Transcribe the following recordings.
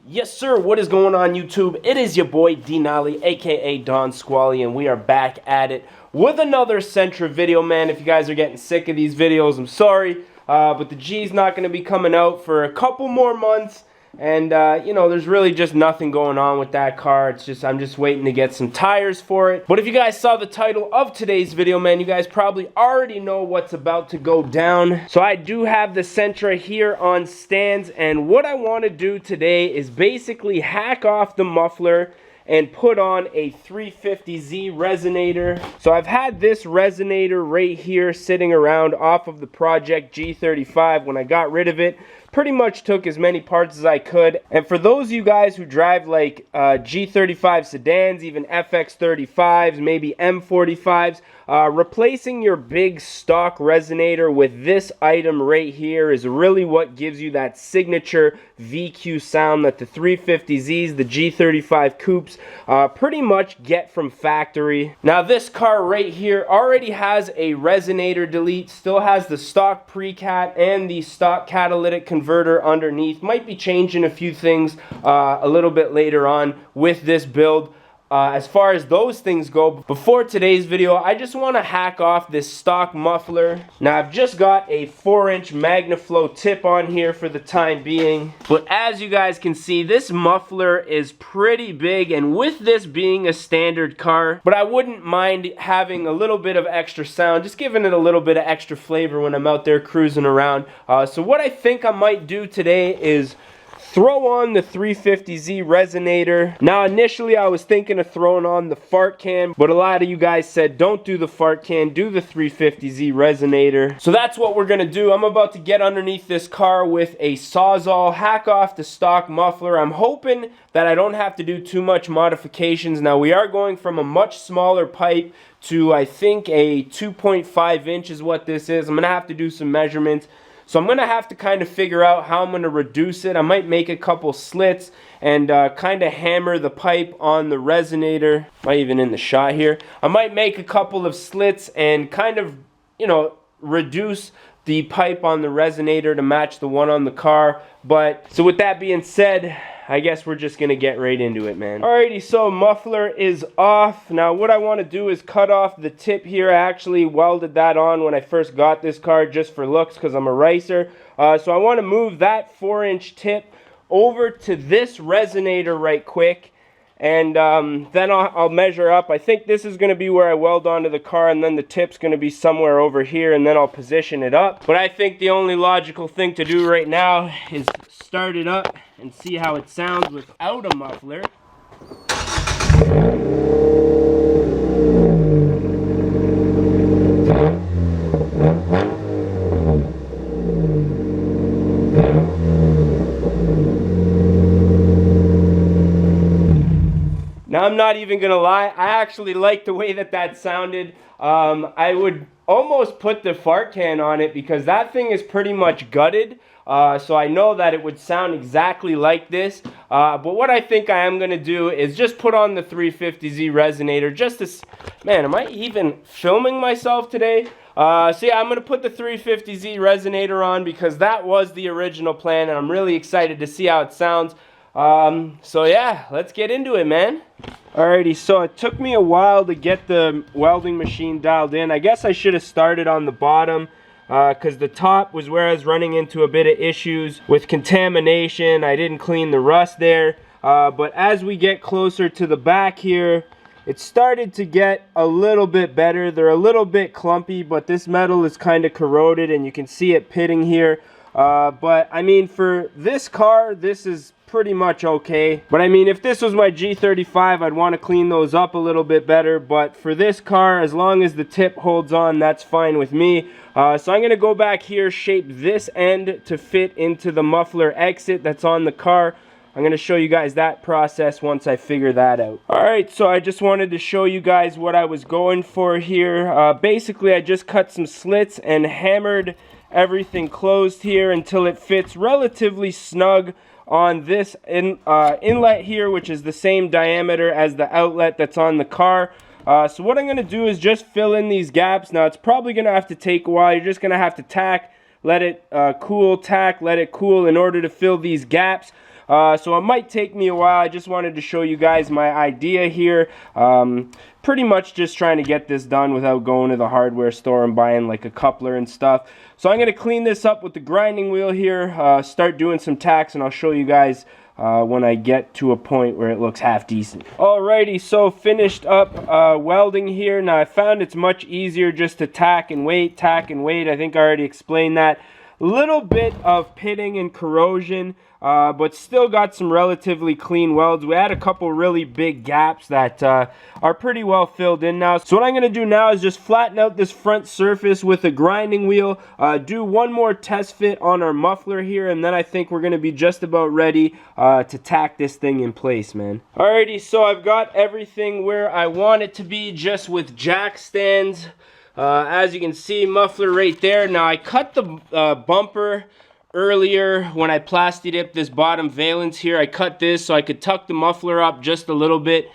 Yes, sir. What is going on, YouTube? It is your boy Denali, aka Don Squally, and we are back at it with another Sentra video, man. If you guys are getting sick of these videos, I'm sorry, but the G's not going to be coming out for a couple more months. And, you know, there's really just nothing going on with that car. It's just, I'm just waiting to get some tires for it. But if you guys saw the title of today's video, man, you guys probably already know what's about to go down. So I do have the Sentra here on stands, and what I want to do today is basically hack off the muffler and put on a 350Z resonator. So I've had this resonator right here sitting around off of the Project G35. When I got rid of it, pretty much took as many parts as I could. And for those of you guys who drive like G35 sedans, even FX35s, maybe M45s, replacing your big stock resonator with this item right here is really what gives you that signature VQ sound that the 350Zs, the G35 coupes, pretty much get from factory. Now this car right here already has a resonator delete, still has the stock pre-cat and the stock catalytic converter underneath. Might be changing a few things a little bit later on with this build. As far as those things go, before today's video, I just want to hack off this stock muffler. Now, I've just got a 4-inch MagnaFlow tip on here for the time being. But as you guys can see, this muffler is pretty big, and with this being a standard car, but I wouldn't mind having a little bit of extra sound, just giving it a little bit of extra flavor when I'm out there cruising around. So what I think I might do today is throw on the 350Z resonator. Now initially I was thinking of throwing on the fart can, but a lot of you guys said don't do the fart can, do the 350Z resonator. So that's what we're gonna do. I'm about to get underneath this car with a Sawzall, hack off the stock muffler. I'm hoping that I don't have to do too much modifications. Now we are going from a much smaller pipe to, I think, a 2.5 inch is what this is. I'm gonna have to do some measurements. So I'm going to have to kind of figure out how I'm going to reduce it. I might make a couple slits and kind of hammer the pipe on the resonator. Am I even in the shot here? I might make a couple of slits and kind of, you know, reduce the pipe on the resonator to match the one on the car. But so with that being said, I guess we're just gonna get right into it, man. Alrighty, so muffler is off. Now what I want to do is cut off the tip here. I actually welded that on when I first got this car just for looks because I'm a racer. So I want to move that 4-inch tip over to this resonator right quick. And then I'll measure up. I think this is going to be where I weld onto the car, and then the tip's going to be somewhere over here, and then I'll position it up. But I think the only logical thing to do right now is start it up and see how it sounds without a muffler. Now, I'm not even gonna lie, I actually like the way that sounded. I would almost put the fart can on it because that thing is pretty much gutted. So I know that it would sound exactly like this. But what I think I am gonna do is just put on the 350Z resonator just to, man, am I even filming myself today? So yeah, I'm gonna put the 350Z resonator on because that was the original plan, and I'm really excited to see how it sounds. So yeah, let's get into it, man. Alrighty, so it took me a while to get the welding machine dialed in. I guess I should have started on the bottom because the top was where I was running into a bit of issues with contamination. I didn't clean the rust there, but as we get closer to the back here, it started to get a little bit better. They're a little bit clumpy, but this metal is kind of corroded and you can see it pitting here. But I mean, for this car, this is pretty much okay. But I mean, if this was my G35, I'd want to clean those up a little bit better. But for this car, as long as the tip holds on, that's fine with me. So I'm going to go back here, shape this end to fit into the muffler exit that's on the car. I'm going to show you guys that process once I figure that out. Alright, so I just wanted to show you guys what I was going for here. Basically, I just cut some slits and hammered everything closed here until it fits relatively snug on this inlet here, which is the same diameter as the outlet that's on the car. So what I'm going to do is just fill in these gaps. Now it's probably going to have to take a while. You're just going to have to tack, let it cool, tack, let it cool in order to fill these gaps. so it might take me a while. I just wanted to show you guys my idea here. Pretty much just trying to get this done without going to the hardware store and buying like a coupler and stuff. So I'm going to clean this up with the grinding wheel here, start doing some tacks, and I'll show you guys when I get to a point where it looks half decent. Alrighty, so finished up welding here. Now I found it's much easier just to tack and wait. I think I already explained that. A little bit of pitting and corrosion, but still got some relatively clean welds. We had a couple really big gaps that are pretty well filled in now. So what I'm going to do now is just flatten out this front surface with a grinding wheel, do one more test fit on our muffler here, and then I think we're going to be just about ready to tack this thing in place, man. Alrighty, so I've got everything where I want it to be, just with jack stands. As you can see, muffler right there. Now I cut the bumper earlier when I plasti dipped this bottom valence here. I cut this so I could tuck the muffler up just a little bit.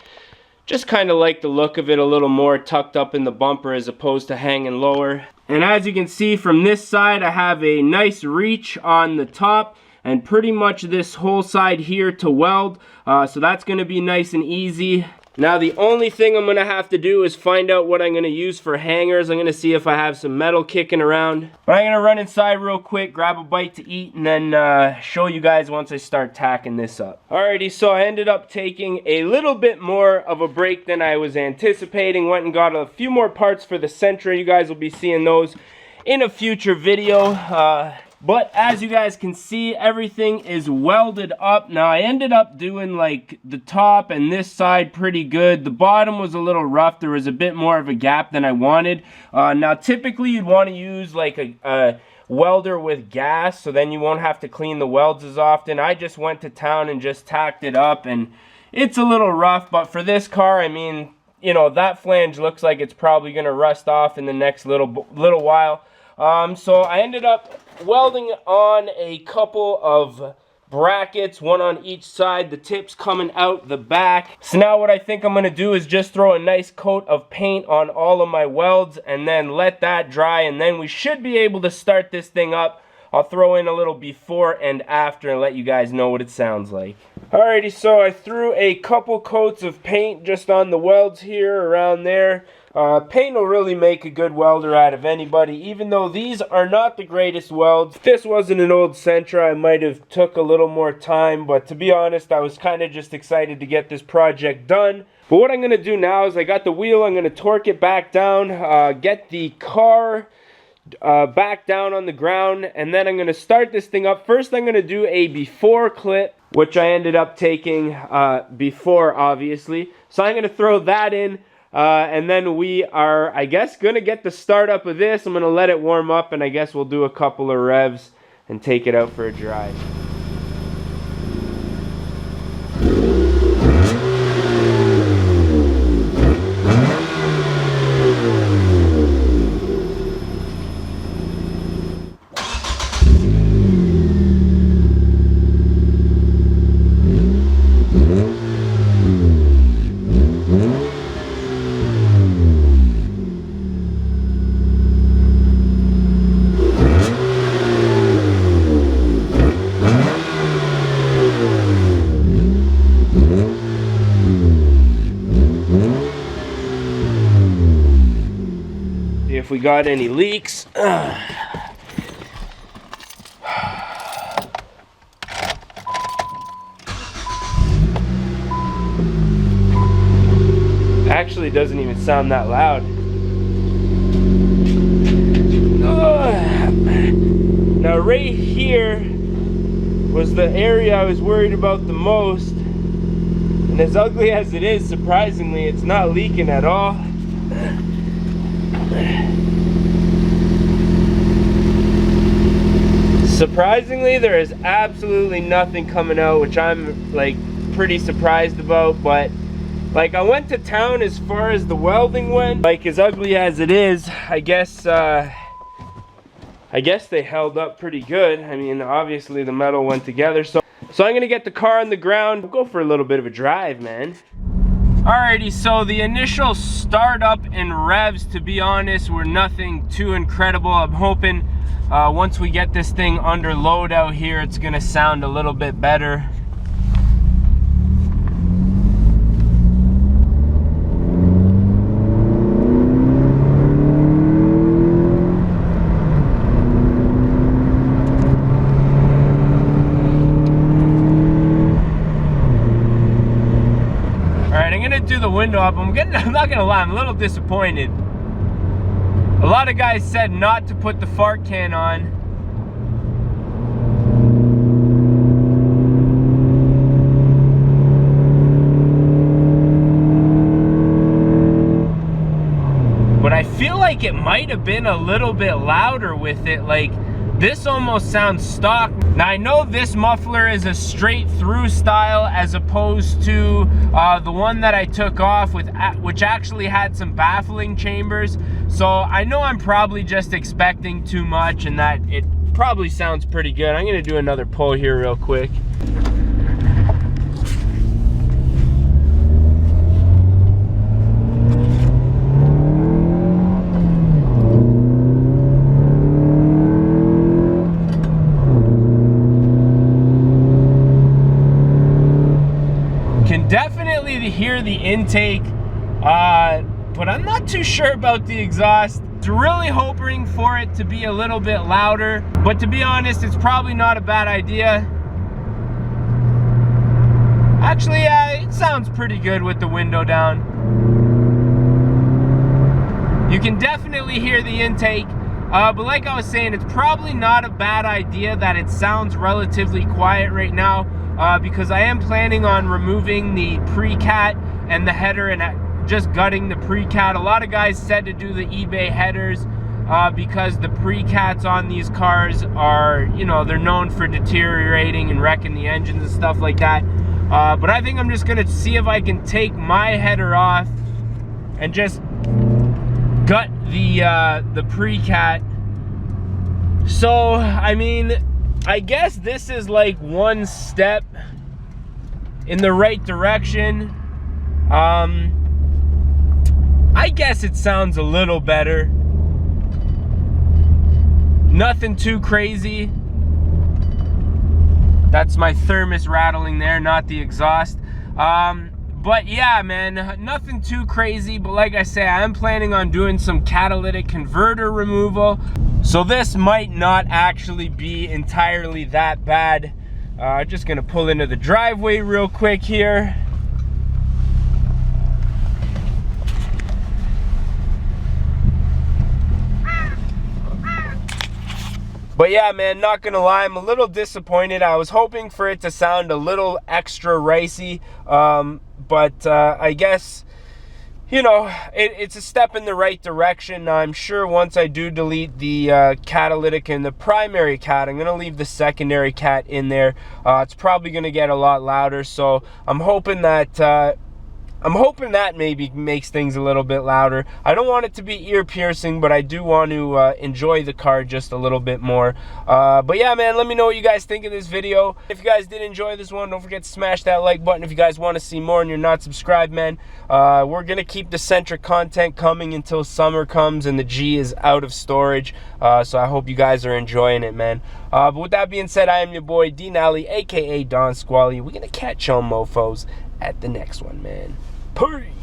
Just kind of like the look of it a little more tucked up in the bumper as opposed to hanging lower. And as you can see from this side, I have a nice reach on the top and pretty much this whole side here to weld. So that's going to be nice and easy. Now the only thing I'm going to have to do is find out what I'm going to use for hangers. I'm going to see if I have some metal kicking around. But I'm going to run inside real quick, grab a bite to eat, and then show you guys once I start tacking this up. Alrighty, so I ended up taking a little bit more of a break than I was anticipating. Went and got a few more parts for the Sentra. You guys will be seeing those in a future video. But as you guys can see, everything is welded up. Now I ended up doing like the top and this side pretty good. The bottom was a little rough. There was a bit more of a gap than I wanted. Now typically you'd want to use like a welder with gas, so then you won't have to clean the welds as often. I just went to town and just tacked it up, and it's a little rough, but for this car, I mean, you know, that flange looks like it's probably going to rust off in the next little while. So I ended up welding on a couple of brackets, one on each side, the tips coming out the back. So now what I think I'm going to do is just throw a nice coat of paint on all of my welds and then let that dry, and then we should be able to start this thing up. I'll throw in a little before and after and let you guys know what it sounds like. Alrighty, so I threw a couple coats of paint just on the welds here, around there. Paint will really make a good welder out of anybody, even though these are not the greatest welds. If this wasn't an old Sentra, I might have took a little more time, but to be honest, I was kind of just excited to get this project done. But what I'm going to do now is I got the wheel, I'm going to torque it back down, get the car back down on the ground, and then I'm going to start this thing up. First I'm going to do a before clip, which I ended up taking before, obviously. So I'm going to throw that in. And then we are, I guess, going to get the start up of this. I'm going to let it warm up, and I guess we'll do a couple of revs and take it out for a drive. If we got any leaks. Actually doesn't even sound that loud. Now right here was the area I was worried about the most, and as ugly as it is, surprisingly it's not leaking at all. Surprisingly, there is absolutely nothing coming out, which I'm like pretty surprised about. But like, I went to town as far as the welding went. Like, as ugly as it is, I guess they held up pretty good. I mean, obviously the metal went together. So I'm gonna get the car on the ground. We'll go for a little bit of a drive, man. Alrighty, so the initial startup and revs, to be honest, were nothing too incredible. I'm hoping once we get this thing under load out here, it's gonna sound a little bit better. gonna do the window up. I'm not gonna lie, I'm a little disappointed. A lot of guys said not to put the fart can on. But I feel like it might have been a little bit louder with it. Like, this almost sounds stock. Now I know this muffler is a straight through style as opposed to the one that I took off with, which actually had some baffling chambers. So I know I'm probably just expecting too much and that it probably sounds pretty good. I'm gonna do another pull here real quick. Definitely hear the intake, but I'm not too sure about the exhaust. It's really hoping for it to be a little bit louder, but to be honest, it's probably not a bad idea. Actually, it sounds pretty good with the window down. You can definitely hear the intake, but like I was saying, it's probably not a bad idea that it sounds relatively quiet right now. Because I am planning on removing the pre-cat and the header and just gutting the pre-cat. A lot of guys said to do the eBay headers because the pre-cats on these cars are, you know, they're known for deteriorating and wrecking the engines and stuff like that. But I think I'm just gonna see if I can take my header off and just gut the pre-cat. So, I mean, I guess this is like one step in the right direction. I guess it sounds a little better. Nothing too crazy. That's my thermos rattling there, not the exhaust. But yeah, man, nothing too crazy. But like I say, I am planning on doing some catalytic converter removal. So this might not actually be entirely that bad. Just gonna pull into the driveway real quick here. But yeah, man, not gonna lie, I'm a little disappointed. I was hoping for it to sound a little extra ricey, but I guess, you know, it's a step in the right direction. I'm sure once I do delete the catalytic and the primary cat, I'm going to leave the secondary cat in there. It's probably going to get a lot louder, so I'm hoping that maybe makes things a little bit louder. I don't want it to be ear piercing, but I do want to enjoy the car just a little bit more. But yeah, man, let me know what you guys think of this video. If you guys did enjoy this one, don't forget to smash that like button. If you guys want to see more and you're not subscribed, man, we're going to keep the Sentra content coming until summer comes and the G is out of storage. So I hope you guys are enjoying it, man. But with that being said, I am your boy, D Nally, aka Don Squally. We're going to catch y'all mofos at the next one, man. Peace.